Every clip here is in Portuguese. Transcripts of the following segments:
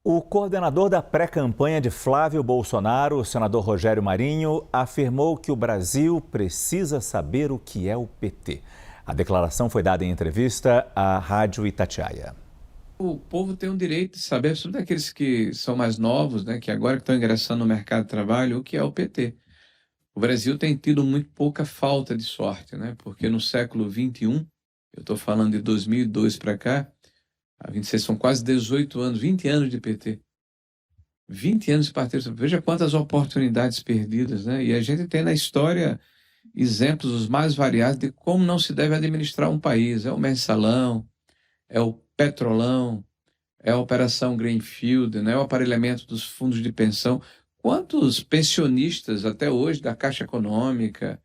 O coordenador da pré-campanha de Flávio Bolsonaro, o senador Rogério Marinho, afirmou que o Brasil precisa saber o que é o PT. A declaração foi dada em entrevista à Rádio Itatiaia. O povo tem o direito de saber, sobretudo aqueles que são mais novos, né, que agora estão ingressando no mercado de trabalho, o que é o PT. O Brasil tem tido muito pouca falta de sorte, né, porque no século XXI, eu estou falando de 2002 para cá, a 26 são quase 18 anos, 20 anos de PT. 20 anos de partido. Veja quantas oportunidades perdidas, né? E a gente tem na história exemplos os mais variados de como não se deve administrar um país. É o mensalão, é o petrolão, é a Operação Greenfield, né? O aparelhamento dos fundos de pensão. Quantos pensionistas até hoje da Caixa Econômica,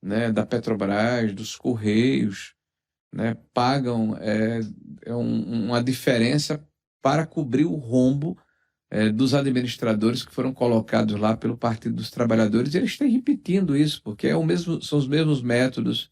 né, da Petrobras, dos Correios, né, pagam uma diferença para cobrir o rombo dos administradores que foram colocados lá pelo Partido dos Trabalhadores, e eles têm repetindo isso, porque são os mesmos métodos,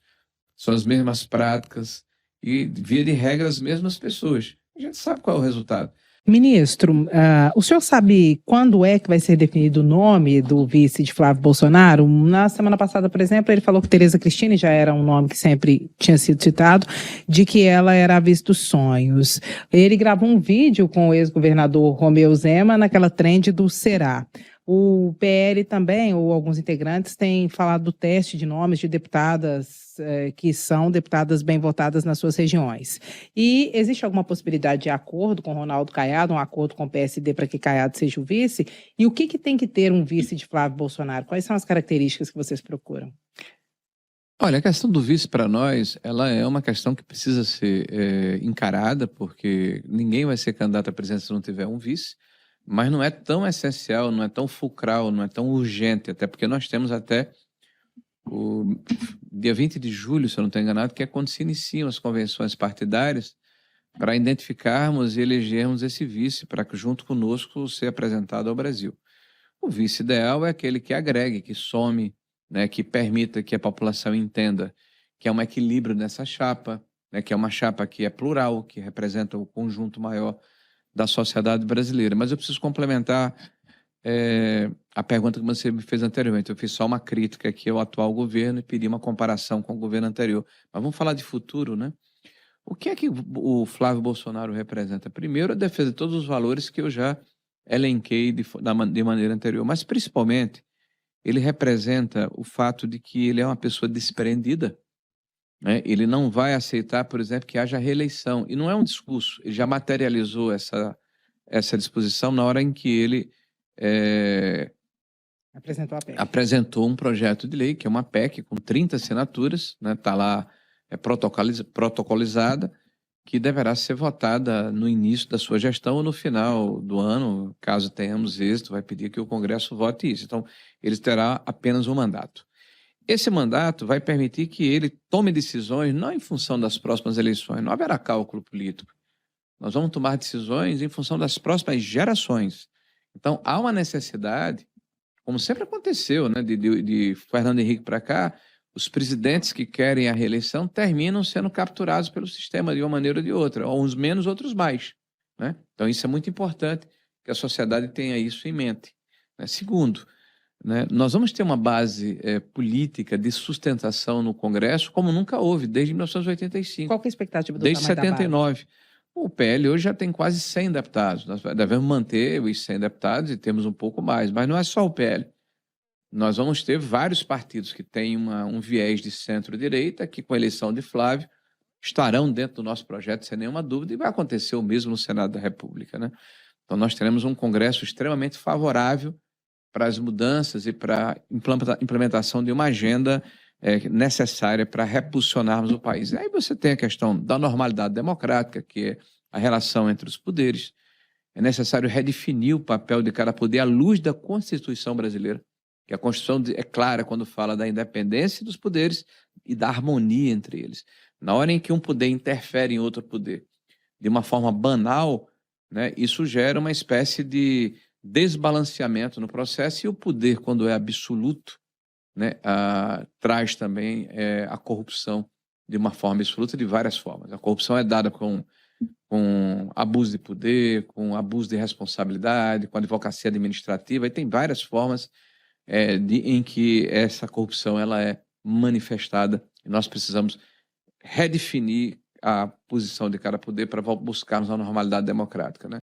são as mesmas práticas, e, via de regra, as mesmas pessoas. A gente sabe qual é o resultado. Ministro, o senhor sabe quando é que vai ser definido o nome do vice de Flávio Bolsonaro? Na semana passada, por exemplo, ele falou que Tereza Cristina já era um nome que sempre tinha sido citado, de que ela era a vice dos sonhos. Ele gravou um vídeo com o ex-governador Romeu Zema naquela trend do Será. O PL também, ou alguns integrantes, têm falado do teste de nomes de deputadas que são deputadas bem votadas nas suas regiões. E existe alguma possibilidade de acordo com Ronaldo Caiado, um acordo com o PSD para que Caiado seja o vice? E o que tem que ter um vice de Flávio Bolsonaro? Quais são as características que vocês procuram? Olha, a questão do vice para nós, ela é uma questão que precisa ser encarada, porque ninguém vai ser candidato à presidência se não tiver um vice, mas não é tão essencial, não é tão fulcral, não é tão urgente, até porque nós temos até o dia 20 de julho, se eu não estou enganado, que é quando se iniciam as convenções partidárias para identificarmos e elegermos esse vice, para que junto conosco ser apresentado ao Brasil. O vice ideal é aquele que agregue, que some, né, que permita que a população entenda que é um equilíbrio nessa chapa, né, que é uma chapa que é plural, que representa o conjunto maior da sociedade brasileira. Mas eu preciso complementar a pergunta que você me fez anteriormente. Eu fiz só uma crítica aqui ao atual governo e pedi uma comparação com o governo anterior. Mas vamos falar de futuro, né? O que é que o Flávio Bolsonaro representa? Primeiro, a defesa de todos os valores que eu já elenquei de maneira anterior, mas principalmente ele representa o fato de que ele é uma pessoa desprendida, né? Ele não vai aceitar, por exemplo, que haja reeleição. E não é um discurso, ele já materializou essa disposição na hora em que ele Apresentou a PEC. apresentou um projeto de lei, que é uma PEC com 30 assinaturas, né? Está lá protocolizada, que deverá ser votada no início da sua gestão ou no final do ano, caso tenhamos êxito, vai pedir que o Congresso vote isso. Então, ele terá apenas um mandato. Esse mandato vai permitir que ele tome decisões não em função das próximas eleições, não haverá cálculo político. Nós vamos tomar decisões em função das próximas gerações. Então, há uma necessidade, como sempre aconteceu, né, de Fernando Henrique para cá, os presidentes que querem a reeleição terminam sendo capturados pelo sistema de uma maneira ou de outra, uns menos, outros mais, né? Então, isso é muito importante que a sociedade tenha isso em mente, né? Segundo, né, nós vamos ter uma base política de sustentação no Congresso como nunca houve, desde 1985. Qual que é a expectativa do Desde tamanho da base? 79. O PL hoje já tem quase 100 deputados. Nós devemos manter os 100 deputados e temos um pouco mais, mas não é só o PL. Nós vamos ter vários partidos que têm um viés de centro-direita, que com a eleição de Flávio estarão dentro do nosso projeto sem nenhuma dúvida, e vai acontecer o mesmo no Senado da República, né? Então nós teremos um Congresso extremamente favorável para as mudanças e para a implementação de uma agenda necessária para repulsionarmos o país. E aí você tem a questão da normalidade democrática, que é a relação entre os poderes. É necessário redefinir o papel de cada poder à luz da Constituição brasileira, que a Constituição é clara quando fala da independência dos poderes e da harmonia entre eles. Na hora em que um poder interfere em outro poder de uma forma banal, né, isso gera uma espécie de desbalanceamento no processo, e o poder, quando é absoluto, né, traz também a corrupção de uma forma absoluta, de várias formas. A corrupção é dada com com abuso de poder, com abuso de responsabilidade, com advocacia administrativa, e tem várias formas em que essa corrupção ela é manifestada, e nós precisamos redefinir a posição de cada poder para buscarmos a normalidade democrática, né?